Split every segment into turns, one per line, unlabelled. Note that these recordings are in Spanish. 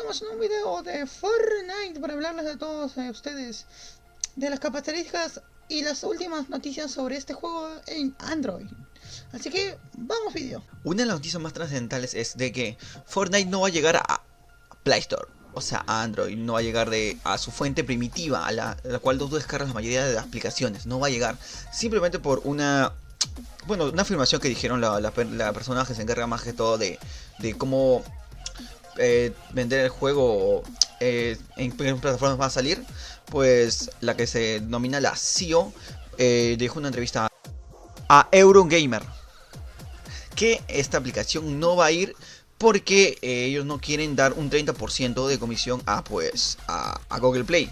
estamos en un video de Fortnite para hablarles de todos ustedes de las características y las últimas noticias sobre este juego en Android. Así que vamos video.
Una de las noticias más trascendentales es de que Fortnite no va a llegar a Play Store, o sea a Android, no va a llegar a su fuente primitiva, a la cual tú descargas la mayoría de las aplicaciones, no va a llegar simplemente por una afirmación que dijeron la persona que se encarga más que todo de cómo vender el juego en plataformas va a salir. Pues la que se denomina la CEO dijo en una entrevista a Eurogamer que esta aplicación no va a ir porque ellos no quieren dar un 30% de comisión a Google Play,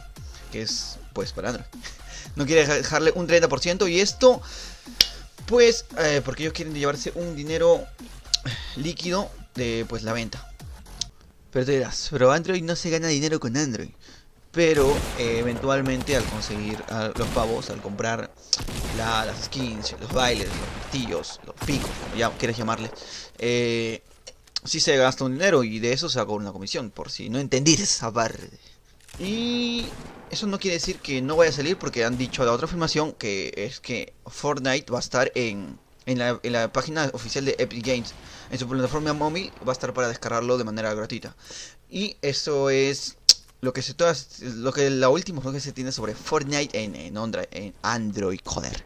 que es pues para Android. No quiere dejarle un 30%, y esto pues porque ellos quieren llevarse un dinero líquido de pues la venta. Pero te dirás, pero Android no se gana dinero con Android. Pero eventualmente al conseguir los pavos, al comprar las skins, los bailes, los martillos, los picos, como ya quieras llamarle, sí se gasta un dinero, y de eso se haga una comisión, por si no entendiste esa parte. Y eso no quiere decir que no vaya a salir, porque han dicho la otra afirmación, que es que Fortnite va a estar en la página oficial de Epic Games. En su plataforma móvil va a estar para descargarlo de manera gratuita. Y eso es la última información que se tiene sobre Fortnite en Android, joder.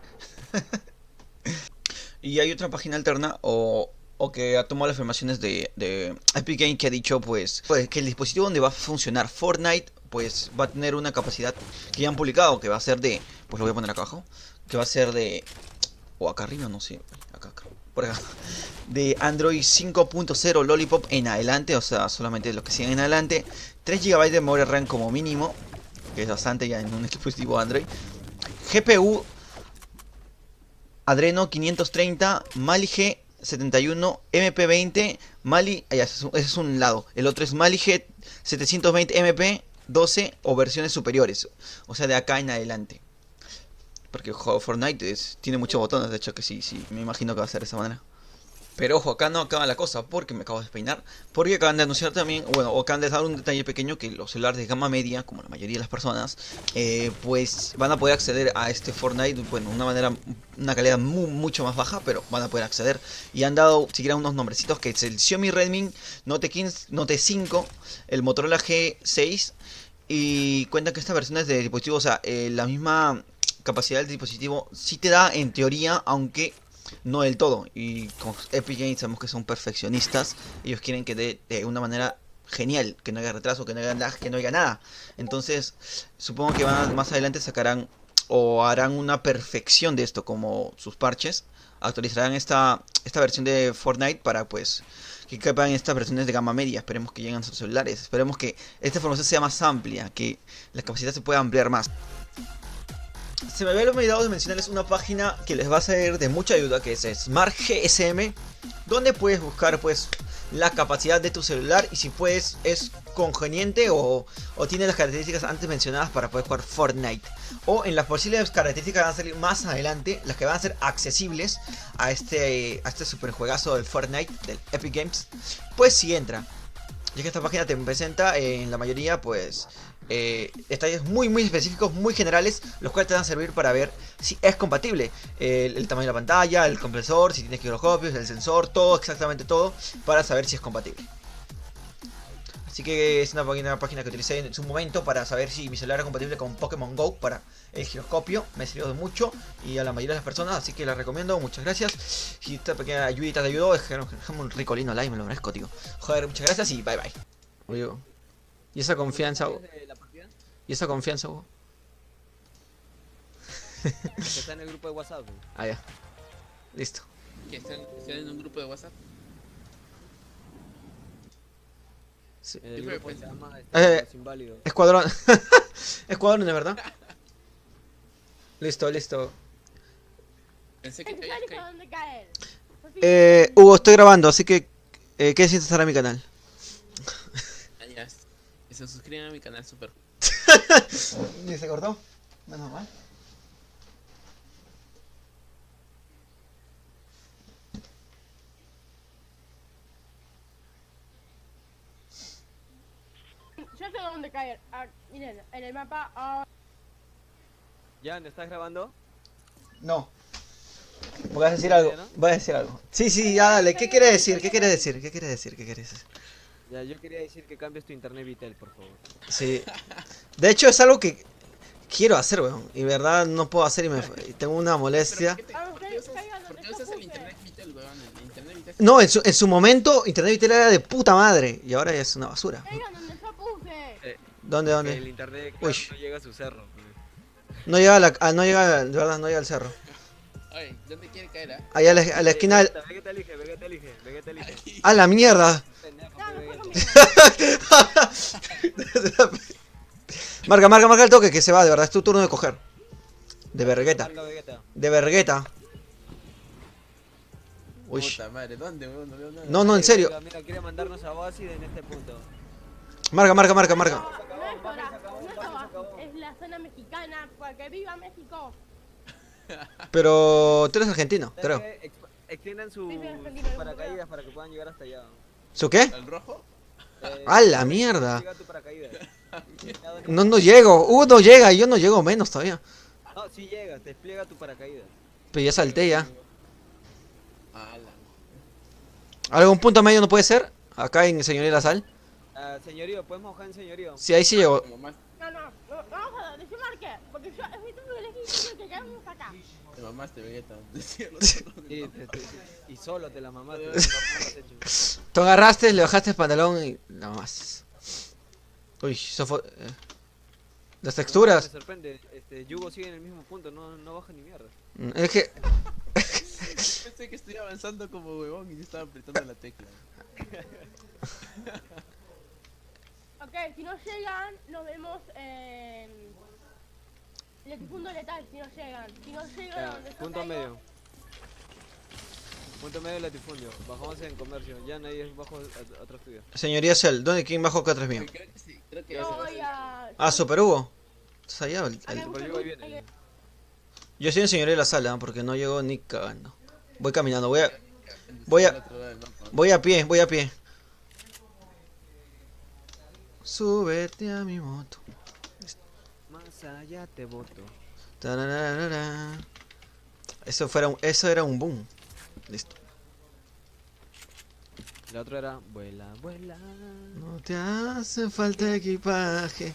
Y hay otra página alterna o que ha tomado las afirmaciones de Epic Games, que ha dicho pues que el dispositivo donde va a funcionar Fortnite pues va a tener una capacidad que ya han publicado, que va a ser de, pues lo voy a poner acá abajo, que va a ser de, o acá arriba, no sé, acá, por acá, de Android 5.0 Lollipop en adelante, o sea, solamente los que siguen en adelante, 3 GB de memoria RAM como mínimo, que es bastante ya en un dispositivo Android, GPU Adreno 530, Mali G71, MP20, Mali, ese es un lado, el otro es Mali G720 MP12 o versiones superiores, o sea, de acá en adelante. Porque el juego Fortnite tiene muchos botones, de hecho que sí, me imagino que va a ser de esa manera. Pero ojo, acá no acaba la cosa, porque me acabo de despeinar. Porque acaban de anunciar también, o acaban de dar un detalle pequeño, que los celulares de gama media, como la mayoría de las personas, pues van a poder acceder a este Fortnite, bueno, una calidad mucho más baja, pero van a poder acceder. Y han dado siquiera unos nombrecitos, que es el Xiaomi Redmi Note 15, Note 5, el Motorola G6, y cuentan que estas versiones de dispositivo, o sea, la misma capacidad del dispositivo sí te da en teoría, aunque no del todo. Y con Epic Games sabemos que son perfeccionistas. Ellos quieren que de una manera genial, que no haya retraso, que no haya lag, que no haya nada. Entonces supongo que más adelante sacarán o harán una perfección de esto, como sus parches. Actualizarán esta versión de Fortnite para pues que quepan estas versiones de gama media. Esperemos que lleguen a sus celulares. Esperemos que esta información sea más amplia, que la capacidad se pueda ampliar más. Se me había olvidado de mencionarles una página que les va a ser de mucha ayuda, que es Smart GSM, donde puedes buscar pues la capacidad de tu celular y si puedes es congeniente o tiene las características antes mencionadas para poder jugar Fortnite, o en las posibles características que van a salir más adelante, las que van a ser accesibles a este super juegazo del Fortnite del Epic Games, pues si entra. Ya que esta página te presenta en la mayoría pues detalles muy específicos, muy generales, los cuales te van a servir para ver si es compatible. El tamaño de la pantalla, el compresor, si tienes giroscopios, el sensor, todo, exactamente todo, para saber si es compatible. Así que es una página que utilicé en su momento para saber si mi celular era compatible con Pokémon GO para el giroscopio. Me sirvió de mucho y a la mayoría de las personas, así que la recomiendo. Muchas gracias. Si esta pequeña ayudita te ayudó, déjame un ricolino like, me lo merezco, tío. Joder, muchas gracias y bye bye. Oye, ¿y esa confianza? ¿Y esa confianza, vos?
Que está en el grupo de WhatsApp.
Ah, ya. Listo.
Que estén en un grupo de WhatsApp.
Sí.
En el
Yo creo
grupo
que
se llama
Eh,
Los Inválidos.
Escuadrón. Escuadrón, ¿de verdad? Listo.
pensé que te habías caído.
Hugo, estoy grabando, así que ¿qué sientes estar a mi canal?
Ah, ya. Y se suscriben a mi canal super.
¿Y se cortó? Menos mal.
sé dónde caer. Ah, miren, en el mapa. Ah,
Jan, ¿estás grabando?
No. Voy a decir algo. Voy a decir algo. Sí, sí, ya dale. ¿Qué quieres decir? ¿Qué quieres decir? ¿Qué quieres decir? ¿Qué quieres decir?
Ya, yo quería decir que cambies tu internet Vitel, por favor.
Sí. De hecho, es algo que quiero hacer, weón. Y verdad no puedo hacer y tengo una molestia.
¿Por qué usas el internet Vitel, weón? El internet Vitel.
No, en su momento Internet Vitel era de puta madre. Y ahora ya es una basura.
caigan donde yo puse.
¿Dónde,
El
dónde?
internet, claro,
Uy.
no llega a su cerro. Pues.
No llega a la... no llega, de verdad, no llega al cerro.
Oye, ¿dónde quiere caer, ah?
Allá a la esquina del...
Vegeta elige, Vegeta elige, Vegeta elige.
¡A la mierda!
Pendejo,
No,
que
mejor
Vegeta.
conmigo.
Marca el toque que se va, de verdad, es tu turno de coger. De vergueta.
Marca Vegeta.
De vergueta. Uy.
Puta madre, ¿dónde, weón? No veo nada.
No, en serio.
Mira, quiere mandarnos a Oasis en este punto.
Marca.
No es Oasis, no es Oasis, es la zona mexicana, porque viva México.
Pero tú eres argentino, creo.
¿Sabes qué? Extiendan sus
Sí, soy argentino,
paracaídas para que puedan llegar hasta allá.
¿Su qué?
¿El rojo?
¡A la mierda!
Llega tu paracaídas.
No llego. No llega, y yo no llego menos todavía.
No, sí llegas, despliega tu paracaídas.
Pero ya salté ya.
Ala.
¿Algún punto medio no puede ser? Acá en Señoría La Sal.
Ah, señorío, ¿puedes mojar en señorío?
Sí, ahí sí llegó.
Te
No, vamos a decir marque, porque yo es mi turno de elegir que caemos acá.
mamaste, Vegeta. Decía los
Sí,
otros.
y solo te la mamaste. No lo has hecho.
Tú agarraste, le bajaste el pantalón y nada más. Uy, eso fue... Las
Me
texturas.
sorprende, Yugo sigue en el mismo punto, no baja ni mierda.
Es que...
Pensé que estoy avanzando como huevón y yo estaba apretando la tecla.
Ok, si no llegan, nos vemos en... Latifundo letal, si no llegan. Si no llegan a
Ya,
donde yo
punto
caigo,
medio. Punto medio latifundio. Bajamos en comercio. Ya nadie es bajo atrás tuyo.
Señoría Cell, ¿dónde? ¿Quién bajó acá atrás mío?
Creo que sí, creo que
yo
ese va a
voy
ser.
a...
Ah, Super Hugo. ¿Estás allá?
Acá
Super Yugo ahí viene.
Yo estoy en Señoría La Sala, porque no llego ni cagando. Voy caminando, voy a pie, voy a pie. Súbete a mi moto.
Más allá te voto.
Tarararara. Eso era un boom. Listo.
La otra era vuela, vuela.
No te hace falta equipaje.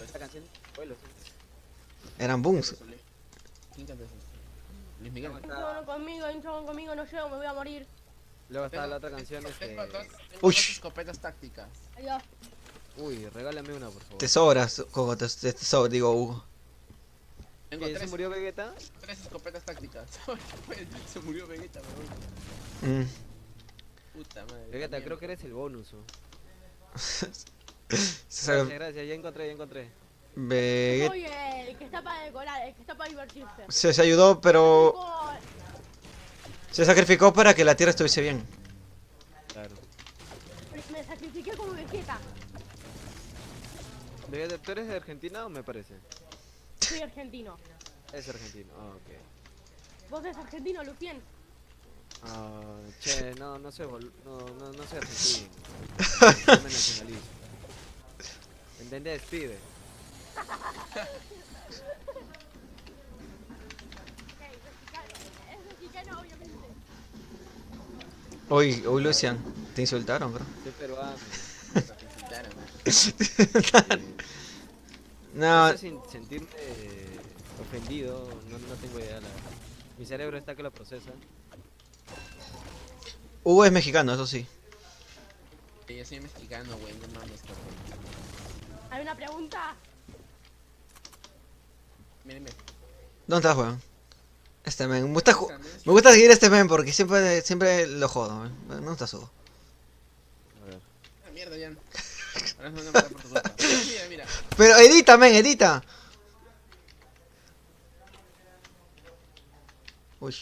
Esta canción, vuelo.
Eran booms.
¿Quién canta eso? Luis Miguel.
Hay un chabón conmigo, no llego, me voy a morir.
Luego está la otra canción,
Tengo dos
Uy.
escopetas tácticas.
Adiós.
Uy, regálame una, por favor.
Te sobras, Coco, te sobras, digo Hugo.
Tengo
¿Quién se murió Vegeta?
tres escopetas tácticas. Se murió Vegeta, weón.
Mm.
Puta madre.
Vegeta,
mierda.
creo que eres el bonus.
Se
Gracias, gracias, ya encontré.
Vegeta
Soy el que está para decorar, el que está para divertirse.
se ayudó, pero
Tipo,
se sacrificó para que la tierra estuviese bien.
Claro.
me sacrifiqué como Vegeta.
Vegeta, ¿tú eres de Argentina o me parece?
Soy argentino.
Es argentino, ok.
¿Vos sos argentino, Lucien?
Ah, che, no soy no soy argentino. No me nacionalizo. ¿Entendés, pibe?
Es mexicano, obviamente.
Hoy Lucian, te insultaron, bro.
Soy peruano.
Te insultaron.
No,
No sé sin sentirme ofendido, no tengo idea, la verdad. Mi cerebro está que lo procesa.
Hugo es mexicano, eso sí.
Yo soy mexicano, güey, no mames, cabrón.
¿Hay una pregunta?
Mírenme.
¿Dónde estás, weón? Este men, me gusta seguir este men porque siempre lo jodo, man. No estás Hugo.
A ver.
Ah, mierda, Jan. Ahora nos van a matar por tu culpa. Mira.
Pero edita, men, edita. Uy.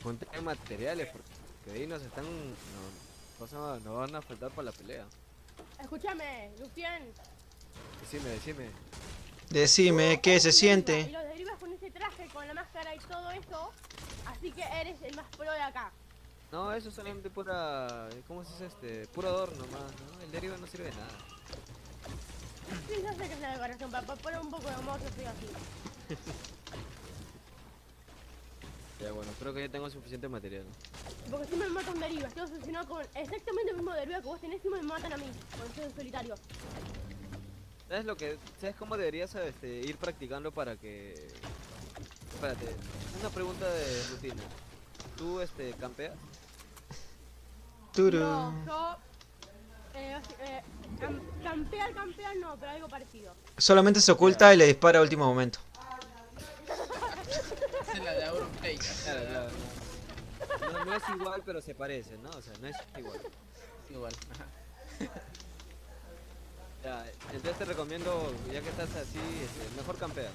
Junten materiales porque ahí nos están. No van a faltar para la pelea.
Escúchame, Lucien.
Decime.
Decime qué se
Y
siente.
los derivas con ese traje, con la máscara y todo eso. Así que eres el más pro de acá.
No, eso es solamente pura... ¿Cómo se dice? Puro adorno más, ¿no? El deriva no sirve de nada.
Sí, yo sé que es la decoración, para poner un poco de amor, yo soy así.
Ya bueno, creo que ya tengo suficiente material.
Porque si me matan deriva, estoy obsesionado con exactamente el mismo deriva que vos tenés y me matan a mí, cuando estoy en solitario.
¿Sabes cómo deberías ir practicando para que... Espérate, una pregunta de rutina. ¿Tú campeas?
Turu.
No, yo... campear no, pero algo parecido.
Solamente se oculta y le dispara a último momento.
Esa es la de Auronplay.
Claro, claro. No es igual, pero se parece, ¿no? O sea, no es igual.
Igual. Ajá.
Ya, entonces te recomiendo, ya que estás así, mejor campea.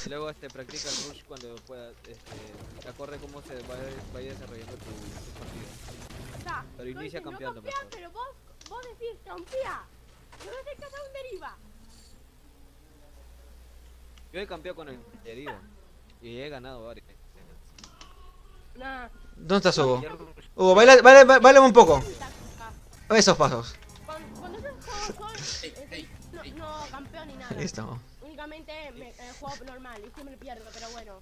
Y luego practica el rush cuando puedas, acorde cómo se vaya desarrollando tu partida.
O sea,
Pero
tú
inicia
dices,
campeando
no campea,
mejor.
pero vos decís campea. Yo no sé qué hacer un deriva.
Yo he campeado con el herido y he ganado varios.
Nah.
¿Dónde estás, Hugo?
Y el rush,
Hugo, bailame un poco.
Táctica.
Esos pasos.
Cuando yo juego sol, no campeo ni nada.
Listo.
Únicamente juego normal y siempre pierdo, pero bueno.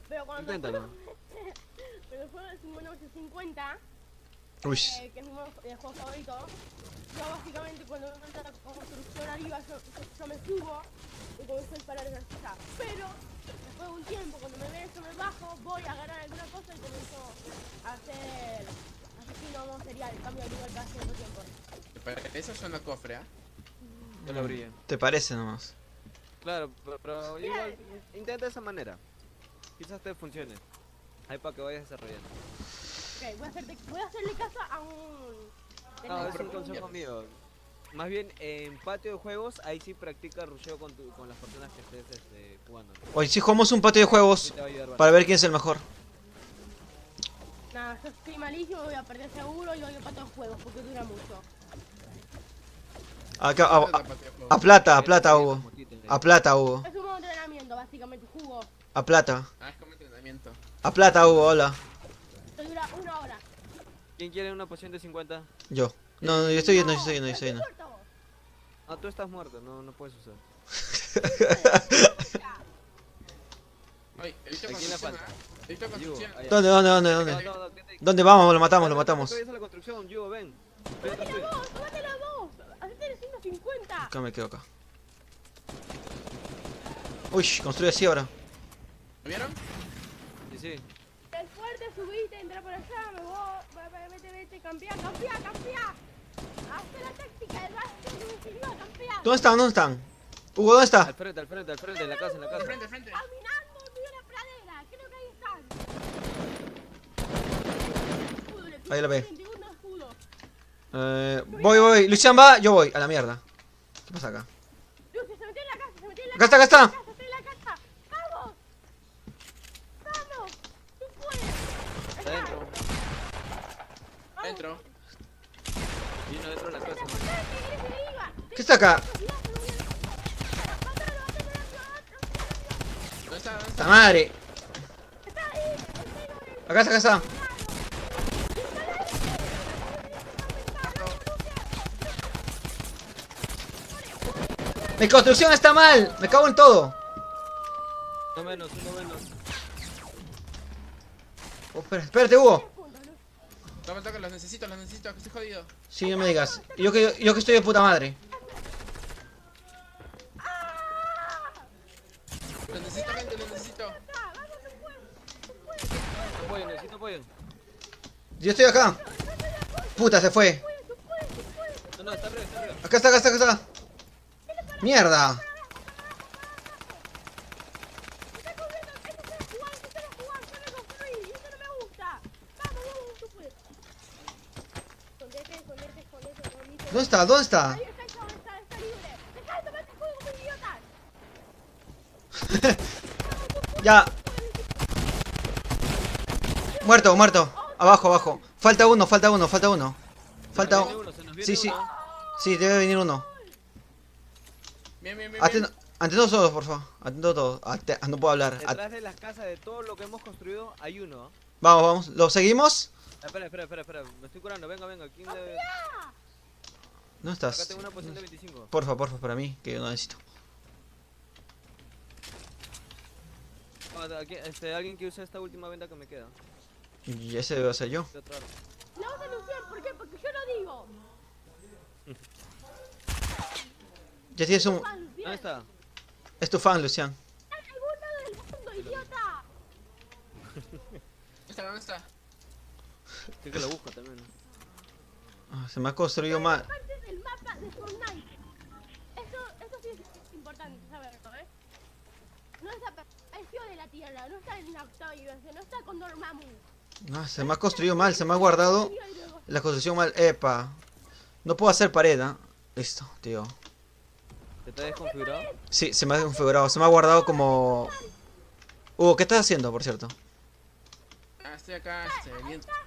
Pero cuando
Inténtalo.
pero juego de 50 vs 50,
Uy.
que es mi juego favorito, yo básicamente cuando me entra la construcción arriba, yo me subo y comienzo a disparar en la silla. Pero después de un tiempo, cuando me ven, yo me bajo, voy a agarrar alguna cosa y comienzo a hacer asesino serial, cambio de lugar cada cierto tiempo.
Eso suena a cofre, ¿ah?
yo lo brillé.
Te parece nomás.
Claro, pero igual, intenta de esa manera. Quizás te funcione. Ahí para que vayas desarrollando.
Ok, voy a hacerle caso a un...
No, es un
pero-
consejo mío. Más bien, en patio de juegos, ahí sí practica rusheo con las personas que estés jugando.
Hoy sí jugamos un patio de
Sí
juegos
te va a ayudar
para ver quién es el mejor.
Nada, yo estoy malísimo, voy a perder seguro y voy a patar juegos porque dura mucho.
Acá,
Esa es la patria de juego.
a plata, Hugo. A plata, Hugo.
Es un modo de entrenamiento, básicamente, jugo.
A plata.
Ah, es como entrenamiento.
A plata, Hugo, hola.
Te dura 1 hora.
¿Quién quiere una poción de 50?
Yo. No, yo estoy yendo, yo
No,
estoy yendo, yo
no
estoy yendo.
importa vos.
Ah, tú estás muerto, no puedes usar.
Ay, he visto
¿A quién le
construcción,
falta?
¿ah? He visto construcción.
allá.
¿Dónde?
No,
¿Dónde vamos? Lo matamos, lo matamos.
¿Qué la construcción, Yugo, ven. Ven atrás
¡Tómatela
tuyo.
vos! ¡Tómatela vos! ¡Hacete 150!
Acá me quedo acá. Uy, construye así ahora.
¿Lo vieron?
Sí, sí.
El fuerte, subiste, entra por allá, me voy. Vete, campea. Hazte la táctica, el básquet, no me sirvió, campea.
¿Dónde están? ¿Dónde están? Hugo, ¿dónde está?
Al frente, en la casa, en la
Al
casa.
frente, al frente.
Caminando, mira la pradera, creo que ahí están. Escudo, le
Ahí la ve.
31 escudo.
Voy. Lucian va, yo voy. A la mierda. ¿Qué pasa acá?
Lucio, se metió en la casa,
Acá está.
Estoy en la casa. ¡Vamos! ¡Vamos! ¡Tú puedes!
Está adentro.
Vamos.
Dentro.
Y uno dentro de la casa.
¿Qué está acá?
¿Dónde está? ¿Dónde
¡La
está?
madre! Acá está. Mi construcción está mal. Me cago en todo.
Uno menos.
Oh, espérate, Hugo.
Toma, toca, los necesito, que estoy jodido.
Sí, no me digas. Yo que estoy de puta madre.
Los necesito, gente, los necesito.
Necesito apoyo.
Yo estoy acá. Puta, se fue.
No, está arriba.
Acá está. Mierda. ¿Dónde está?
Ahí está el chabón, está libre. Deja de tomar este juego como idiota.
Ya. Muerto. Abajo. Falta uno.
Viene uno, se nos viene
Sí.
uno.
Sí, debe venir uno.
Bien.
Atento todos, por favor. Atento todos. No puedo hablar.
Detrás de las casas de todo lo que hemos construido hay uno.
Vamos. ¿Lo seguimos?
Espera. Me estoy curando. Venga. ¿Quién debe...
¿Dónde
Acá
estás?
tengo una poción de 25.
Porfa, para mí, que yo no necesito.
Alguien que use esta última venda que me queda.
Y ese debe ser yo.
De otra arma.
La vas a anunciar, ¿por qué? Porque yo lo digo.
Ya tienes un...
Juan,
¿Dónde
bien.
está?
Es tu fan, Lucian.
Está en algún lado del mundo, idiota.
¿Dónde está?
Sí que lo busco también.
Ah, se me ha construido mal.
Parte del mapa de Fortnite. Eso sí es importante saberlo, ¿eh? No desapareció de la tierra, no está en la octava dimensión, no está con Dormammu.
No, se me ha construido mal, se me ha guardado la construcción mal. Epa. No puedo hacer pared, ¿ah? Listo, tío.
¿Te está desconfigurado?
Sí, se me ha configurado, se me ha guardado como... ¿Qué estás haciendo, por cierto?
Ah, estoy acá,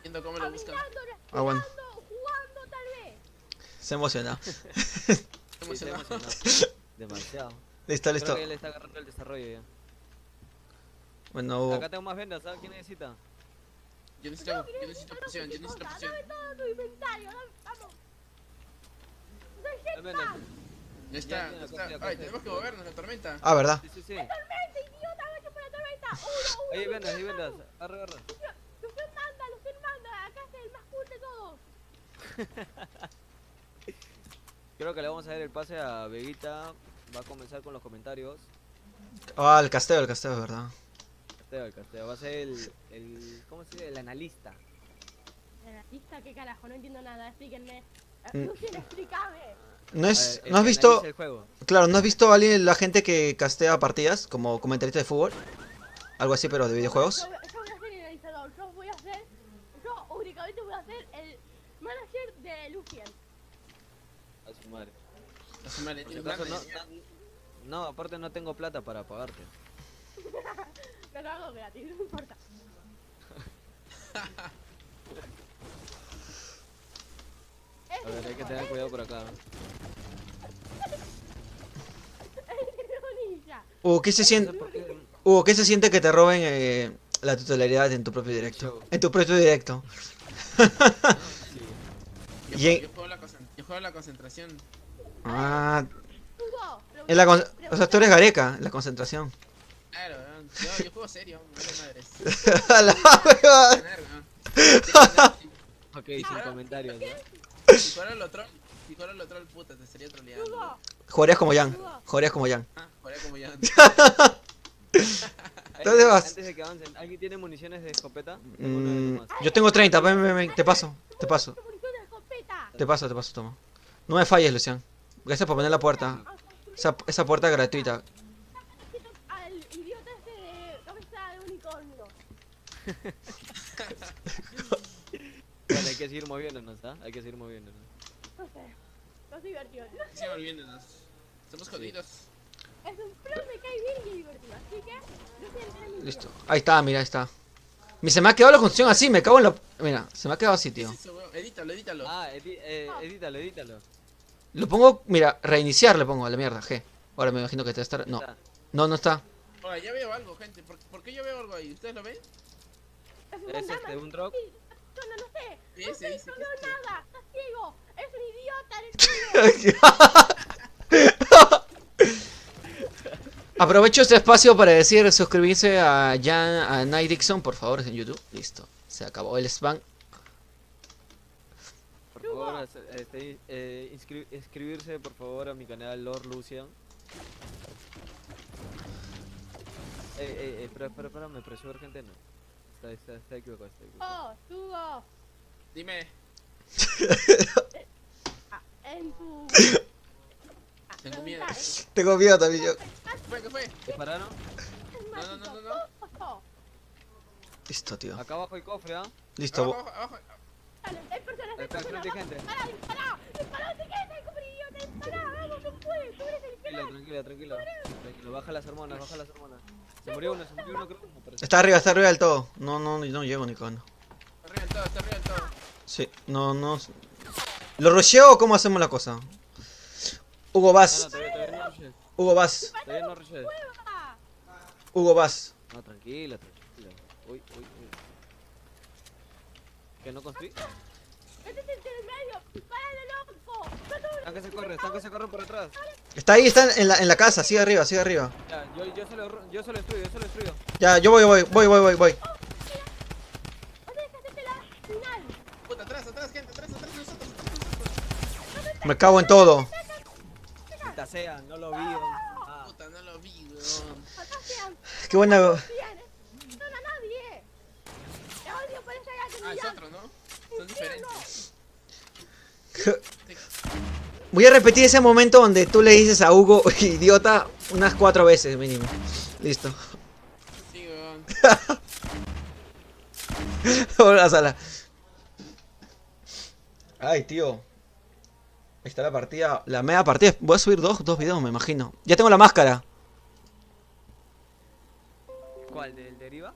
viendo cómo lo buscan.
Ah, bueno.
Jugando tal vez.
Se emociona.
Estoy
Sí, estoy
emocionado.
emocionado. Demasiado.
Listo,
Creo
listo.
que él está agarrando el desarrollo ya.
Bueno,
Acá tengo más vendas, ¿sabes? ¿Quién necesita?
Yo necesito poción, yo necesito poción.
Dame todo tu inventario, vamos. Soy
Dame vendas.
Ya está,
Ya,
ya
ya,
está.
ya,
Ay,
ya,
tenemos que
ya.
movernos, la tormenta.
Ah, ¿verdad?
Sí.
tormenta, idiota, vete por la tormenta.
Ahí vendas. Agarra.
Lucian manda, acá es el más cool de todos.
Creo que le vamos a dar el pase a Veguita. Va a comenzar con los comentarios.
Ah, el casteo, ¿verdad?
Casteo. Va a ser ¿cómo se dice? El analista.
El artista, ¿qué carajo? No entiendo nada, explíquenme.
Mm.
Lucian, explícame.
¿No
El
has
que analiza
visto...
el juego.
Claro, ¿no has visto a alguien, la gente que castea partidas como comentarista de fútbol? Algo así, pero de videojuegos.
Yo voy a ser el analizador, yo únicamente voy a ser el manager de Lucian.
A su madre.
A su madre,
Por si
tiene
acaso,
plata,
no, aparte no tengo plata para pagarte.
Me lo hago gratis, no importa.
A ver, hay que tener cuidado por acá.
¿Qué se
No sé
siente?
por qué.
¿Qué se siente que te roben la titularidad en tu propio directo? En tu propio directo.
Sí.
Y
yo juego la concentración.
Ah,
Hugo,
en la o sea, tú eres Gareca, en la concentración.
Claro, weón. Yo juego serio, me vale madres.
A la hueva.
Ganar, weón.
Ok, sin comentarios, ¿no?
Si fuera lo troll, puta, te estaría troleando.
Hugo,
Jugarías como Jan. Jugarías como Jan.
Ah, jugaría como ya.
¿Dónde vas?
Antes de que avancen, ¿alguien tiene municiones de escopeta? Tengo una de nomás.
Yo tengo 30, ven, te paso.
munición de escopeta.
Te paso, toma. No me falles, Lucian. Gracias por poner la puerta. Esa puerta gratuita.
Al idiota ese de cabeza de unicornio.
Bueno, hay que seguir moviéndonos, ¿ah? Hay que seguir moviéndonos.
No sé, no es divertido.
Sigue volviéndonos. Estamos jodidos.
Es un pro, me cae bien y es divertido. Así que, Lucian, eres mi
Listo. Ahí está, mira, ahí está. Se me ha quedado la construcción así, me cago en la... Mira, se me ha quedado así,
¿Qué es
tío.
eso, weón? Edítalo.
Ah, edítalo.
Lo pongo, mira, reiniciar le pongo a la mierda, G. Ahora me imagino que te va a estar... No,
Está.
no está.
Ahora, ya veo algo, gente. ¿Por qué yo veo algo ahí? ¿Ustedes lo ven?
Es un
¿Es
fantasma.
un drop?
Sí, no sé.
Sí,
No sé,
sí,
no
sí,
veo
sí.
nada. Estás ciego. Es un idiota, eres ciego.
Aprovecho este espacio para decir suscribirse a Jan, a Night Dixon, por favor, en YouTube. Listo, se acabó el spam.
Por favor, inscribirse por favor a mi canal Lord Lucian. Espera, me pareció urgente, no. Está equivocado.
Hugo,
Dime.
en tu...
Tengo miedo.
Tengo miedo también yo.
¿Qué fue?
¿Dispararon?
No.
Listo, tío.
Acá abajo hay cofre, ¿ah?
Listo.
Abajo.
Hay personas,
Acá al frente hay gente.
Dispará, te quedas ahí como un idiota, dispará, vamos, no puedes, tú eres el que
Tranquilo. Baja las hormonas. Se murió uno, creo. Me parece.
Está arriba del todo. No llego ni con.
Está arriba del todo.
Sí, no. ¿Lo rusheo o cómo hacemos la cosa? Hugo,
No,
vas.
todavía no rushes.
Hugo, vas.
Todavía no rushes.
¡Hueva!
Hugo, vas.
No, tranquila. Uy. ¿Que no construí?
Métete en el medio. ¡Párale, loco!
Están que se corren por atrás.
Está ahí, está en la casa, sigue arriba, sigue arriba.
Ya, yo se lo destruyo.
Ya, yo voy.
¡No te dejes hacerte la final!
Puta, atrás, gente, atrás, nosotros.
Me cago en todo.
Maldita sea, no lo vi. Ah,
Puta, no lo vi, weón.
¡Acá sean!
Qué buena...
¡No a nadie! ¡Te odio por esa gata
Ah, es
humillante!
otro, ¿no? Son diferentes.
Voy a repetir ese momento donde tú le dices a Hugo, idiota, unas 4 veces mínimo. Listo.
Sí, weón.
Vamos a la sala. Ay, tío. Ahí está la partida. La media partida. Voy a subir dos videos, me imagino. Ya tengo la máscara.
¿cuál? ¿Del deriva?